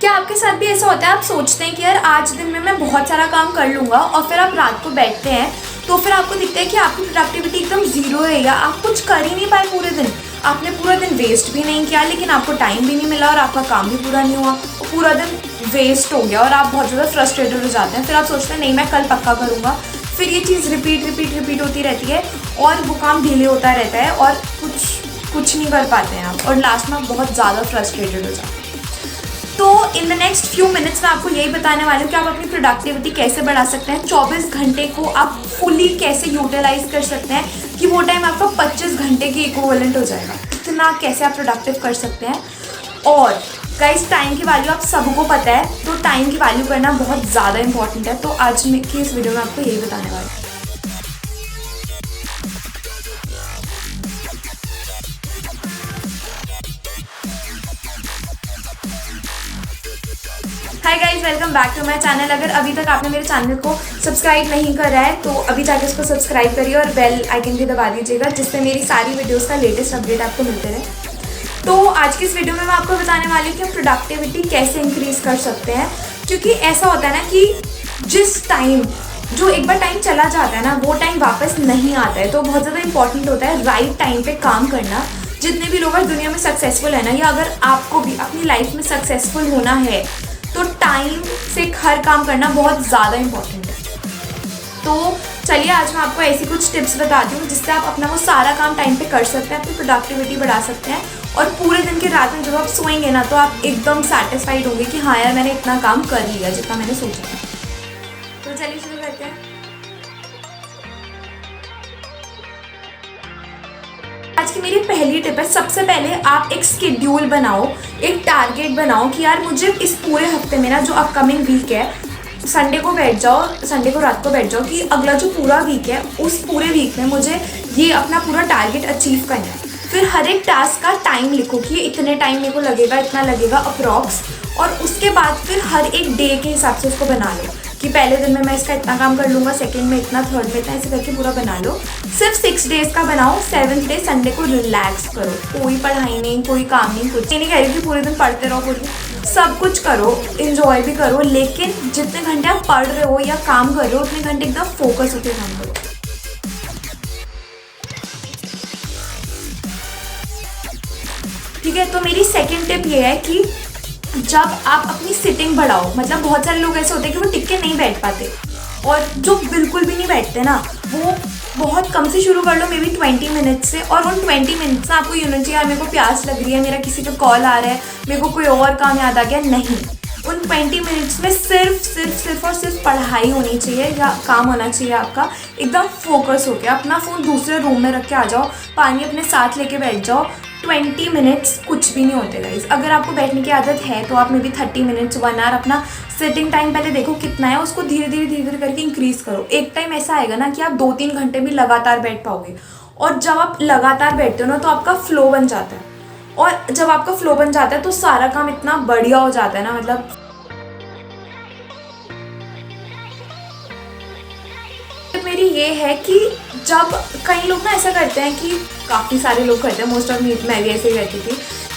क्या आपके साथ भी ऐसा होता है, आप सोचते हैं कि यार आज दिन में मैं बहुत सारा काम कर लूँगा और फिर आप रात को बैठते हैं तो फिर आपको दिखता है कि आपकी प्रोडक्टिविटी एकदम ज़ीरो है या आप कुछ कर ही नहीं पाए पूरे दिन। आपने पूरा दिन वेस्ट भी नहीं किया लेकिन आपको टाइम भी नहीं मिला और आपका काम भी पूरा नहीं हुआ और पूरा दिन वेस्ट हो गया और आप बहुत ज़्यादा फ्रस्ट्रेटेड हो जाते हैं। फिर आप सोचते हैं नहीं मैं कल पक्का करूँगा, फिर ये चीज़ रिपीट होती रहती है और वो काम डिले होता रहता है और कुछ नहीं कर पाते हैं आप और लास्ट में आप बहुत ज़्यादा फ्रस्ट्रेटेड हो जाते हैं। तो in the next few minutes में आपको यही बताने वाली हूँ कि आप अपनी प्रोडक्टिविटी कैसे बढ़ा सकते हैं, 24 घंटे को आप फुली कैसे यूटिलाइज कर सकते हैं कि वो टाइम आपका 25 घंटे के इक्विवेलेंट हो जाएगा। इतना कैसे आप प्रोडक्टिव कर सकते हैं। और गाइस टाइम की वैल्यू आप सबको पता है, तो टाइम की वैल्यू करना बहुत ज़्यादा इंपॉर्टेंट है। तो आज की इस वीडियो में आपको यही बताने वाली हूँ। Hi guys, welcome back to my channel. अगर अभी तक आपने मेरे चैनल को सब्सक्राइब नहीं करा है तो अभी जाके इसको सब्सक्राइब करिए और बेल आइकन भी दबा दीजिएगा जिससे मेरी सारी वीडियोस का लेटेस्ट अपडेट आपको मिलते रहे। तो आज की इस वीडियो में मैं आपको बताने वाली हूँ कि हम प्रोडक्टिविटी कैसे इंक्रीज कर सकते हैं। क्योंकि ऐसा होता है ना कि जिस टाइम जो एक बार टाइम चला जाता है ना वो टाइम वापस नहीं आता है, तो बहुत ज़्यादा इंपॉर्टेंट होता है राइट टाइम पे काम करना। जितने भी लोग दुनिया में सक्सेसफुल है ना, या अगर आपको भी अपनी लाइफ में सक्सेसफुल होना है तो टाइम से हर काम करना बहुत ज़्यादा इम्पॉर्टेंट है। तो चलिए आज मैं आपको ऐसी कुछ टिप्स बताती हूँ जिससे आप अपना वो सारा काम टाइम पे कर सकते हैं, अपनी प्रोडक्टिविटी बढ़ा सकते हैं और पूरे दिन के रात में जब आप सोएंगे ना तो आप एकदम सेटिस्फाइड होंगे कि हाँ यार मैंने इतना काम कर लिया जितना मैंने सोचा था। तो चलिए शुरू करते हैं। आज की मेरी पहली टिप है, सबसे पहले आप एक शेड्यूल बनाओ, एक टारगेट बनाओ कि यार मुझे इस पूरे हफ्ते में ना जो अपकमिंग वीक है, संडे को रात को बैठ जाओ कि अगला जो पूरा वीक है उस पूरे वीक में मुझे ये अपना पूरा टारगेट अचीव करना है। फिर हर एक टास्क का टाइम लिखो कि इतने टाइम मेरे को लगेगा, इतना लगेगा अप्रॉक्स, और उसके बाद फिर हर एक डे के हिसाब से उसको बना लो कि पहले दिन में मैं इसका इतना काम कर लूँगा, सेकंड में इतना, थर्ड में इतना, ऐसे करके पूरा बना लो। सिर्फ 6 डेज़ का बनाओ, 7th डे संडे को रिलैक्स करो, कोई पढ़ाई नहीं, कोई काम नहीं, कुछ नहीं कह रही कि पूरे दिन पढ़ते रहो, पूरे सब कुछ करो, इन्जॉय भी करो, लेकिन जितने घंटे आप पढ़ रहे हो या काम कर रहे हो उतने घंटे एकदम फोकस होकर काम करो। ठीक है, तो मेरी सेकेंड टिप ये है कि जब आप अपनी सिटिंग बढ़ाओ, मतलब बहुत सारे लोग ऐसे होते हैं कि वो टिक के नहीं बैठ पाते और जो बिल्कुल भी नहीं बैठते ना वो बहुत कम से शुरू कर लो, मे बी 20 मिनट्स से, और उन 20 मिनट्स में आपको यूनिट चाहिए मेरे को प्यास लग रही है, मेरा किसी का कॉल आ रहा है, मेरे को कोई और काम याद आ गया, नहीं। उन 20 मिनट्स में सिर्फ और सिर्फ पढ़ाई होनी चाहिए या काम होना चाहिए आपका, एकदम फोकस हो गया। अपना फ़ोन दूसरे रूम में रख के आ जाओ, पानी अपने साथ लेके बैठ जाओ। 20 मिनट्स कुछ भी नहीं होते गाइस। अगर आपको बैठने की आदत है तो आप मे बी 30 मिनट्स 1 आवर अपना सिटिंग टाइम पहले देखो कितना है, उसको धीरे धीरे करके इंक्रीज़ करो। एक टाइम ऐसा आएगा ना कि आप 2-3 घंटे भी लगातार बैठ पाओगे, और जब आप लगातार बैठते हो ना तो आपका फ्लो बन जाता है, और जब आपका फ्लो बन जाता है तो सारा काम इतना बढ़िया हो जाता है ना, मतलब मेरी ये है कि जब कई लोग ना ऐसा करते हैं, कि काफ़ी सारे लोग करते हैं, मोस्ट ऑफ मैं भी ऐसे ही करती थी,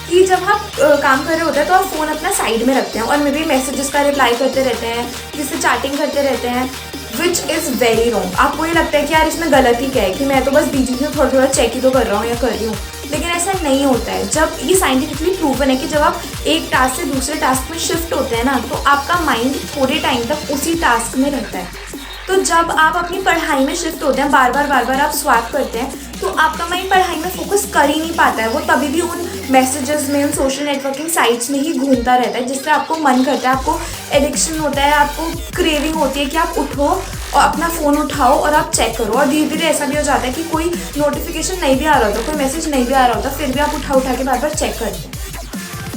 कि जब आप काम कर रहे होते हैं तो आप फ़ोन अपना साइड में रखते हैं और मे बी मैसेजेस का रिप्लाई करते रहते हैं, जिससे चैटिंग करते रहते हैं, विच इज़ वेरी रॉन्ग। आपको ये लगता है कि यार इसमें गलती क्या है कि मैं तो बस बीच में थोड़ा चेक ही तो कर रहा हूँ या कर रही हूँ, लेकिन ऐसा नहीं होता है। जब ये साइंटिफिकली प्रूवन है कि जब आप एक टास्क से दूसरे टास्क में शिफ्ट होते हैं ना तो आपका माइंड थोड़े टाइम तक उसी टास्क में रहता है। तो जब आप अपनी पढ़ाई में शिफ्ट होते हैं, बार बार आप स्वैप करते हैं, तो आपका माइंड पढ़ाई में फोकस कर ही नहीं पाता है, वो तभी भी उन मैसेजेस में, उन सोशल नेटवर्किंग साइट्स में ही घूमता रहता है, जिससे आपको मन करता है, आपको एडिक्शन होता है, आपको क्रेविंग होती है कि आप उठो और अपना फ़ोन उठाओ और आप चेक करो। और धीरे धीरे ऐसा भी हो जाता है कि कोई नोटिफिकेशन नहीं भी आ रहा होता, कोई मैसेज नहीं भी आ रहा होता, फिर भी आप उठा के बार चेक करते हैं।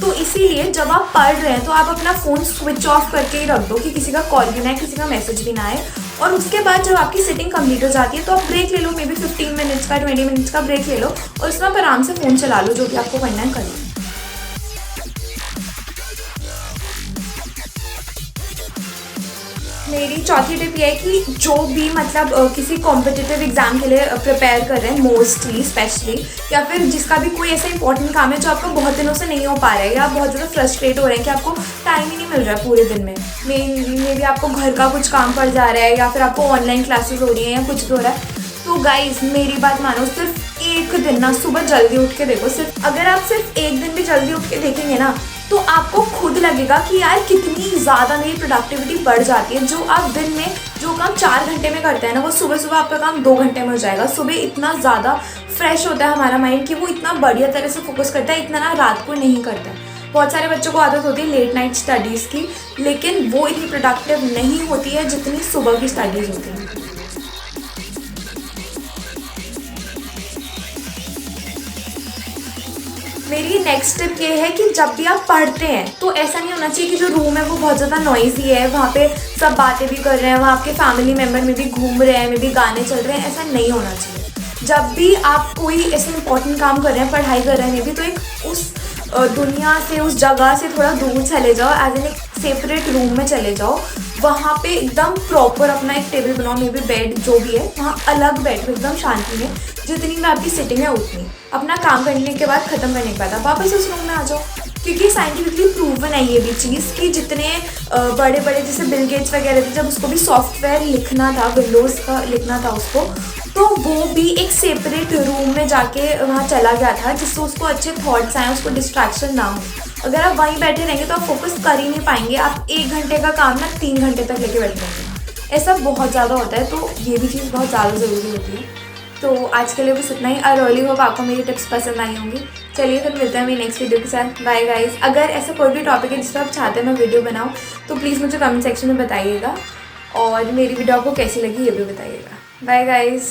तो इसीलिए जब आप पढ़ रहे हैं तो आप अपना फ़ोन स्विच ऑफ करके ही रख दो कि किसी का कॉल भी ना आए, किसी का मैसेज भी ना आए। और उसके बाद जब आपकी सिटिंग कंप्लीट हो जाती है तो आप ब्रेक ले लो, मे बी 15 मिनट्स का, 20 मिनट्स का ब्रेक ले लो और उसमें आप आराम से फ़ोन चला लो, जो भी आपको करना है कर लो। मेरी चौथी टिप ये है कि जो भी मतलब किसी कॉम्पिटिटिव एग्जाम के लिए प्रिपेयर कर रहे हैं मोस्टली स्पेशली, या फिर जिसका भी कोई ऐसा इंपॉर्टेंट काम है जो आपको बहुत दिनों से नहीं हो पा रहा है, या आप बहुत ज़्यादा फ्रस्ट्रेट हो रहे हैं कि आपको टाइम ही नहीं मिल रहा है पूरे दिन में, मे भी आपको घर का कुछ काम पड़ जा रहा है, या फिर आपको ऑनलाइन क्लासेस हो रही हैं, या कुछ भी हो रहा है, तो गाइज मेरी बात मानो, सिर्फ एक दिन ना सुबह जल्दी उठ के देखो। सिर्फ अगर आप सिर्फ एक दिन भी जल्दी उठ के देखेंगे ना, तो आपको खुद लगेगा कि यार कितनी ज़्यादा मेरी प्रोडक्टिविटी बढ़ जाती है। जो आप दिन में जो काम 4 घंटे में करते हैं ना, वो सुबह सुबह आपका काम 2 घंटे में हो जाएगा। सुबह इतना ज़्यादा फ्रेश होता है हमारा माइंड कि वो इतना बढ़िया तरह से फोकस करता है, इतना ना रात को नहीं करता है। बहुत सारे बच्चों को आदत होती है लेट नाइट स्टडीज़ की, लेकिन वो इतनी प्रोडक्टिव नहीं होती है जितनी सुबह की स्टडीज़ होती है। मेरी नेक्स्ट टिप ये है कि जब भी आप पढ़ते हैं तो ऐसा नहीं होना चाहिए कि जो रूम है वो बहुत ज़्यादा नॉइजी है, वहाँ पे सब बातें भी कर रहे हैं, वहाँ आपके फैमिली मेम्बर में भी घूम रहे हैं, में भी गाने चल रहे हैं, ऐसा नहीं होना चाहिए। जब भी आप कोई ऐसे इंपॉर्टेंट काम कर रहे हैं, पढ़ाई कर रहे हैं, भी तो एक उस दुनिया से, उस जगह से थोड़ा दूर चले जाओ, एज एन एक सेपरेट रूम में चले जाओ, वहाँ पे एकदम प्रॉपर अपना एक टेबल बनाओ, मे बी बेड जो भी है वहाँ अलग बैठो एकदम शांति में, जितनी भी आपकी सिटिंग है उतनी, अपना काम करने के बाद ख़त्म करने के बाद आप वापस उस रूम में आ जाओ। क्योंकि साइंटिफिकली प्रूवन है ये भी चीज़ कि जितने बड़े बड़े जैसे बिल गेट्स वगैरह थे, जब उसको भी सॉफ्टवेयर लिखना था, विंडोज़ का लिखना था उसको, तो वो भी एक सेपरेट रूम में जाके वहाँ चला गया था, जिससे उसको अच्छे थॉट्स आए, उसको डिस्ट्रैक्शन ना हो। अगर आप वहीं बैठे रहेंगे तो आप फोकस कर ही नहीं पाएंगे, आप 1 घंटे का काम ना 3 घंटे तक लेके बैठ जाएंगे, ऐसा बहुत ज़्यादा होता है। तो ये भी चीज़ बहुत ज़्यादा ज़रूरी होती है। तो आज के लिए बस इतना ही। आई रियली होप आपको मेरी टिप्स पसंद आई होंगी। चलिए फिर मिलते हैं मेरी नेक्स्ट वीडियो के साथ। Bye guys. अगर ऐसा कोई भी टॉपिक है जिस पर आप चाहते हैं मैं वीडियो बनाऊँ, तो प्लीज़ मुझे कमेंट सेक्शन में बताइएगा, और मेरी वीडियो आपको कैसी लगी ये भी बताइएगा। Bye guys.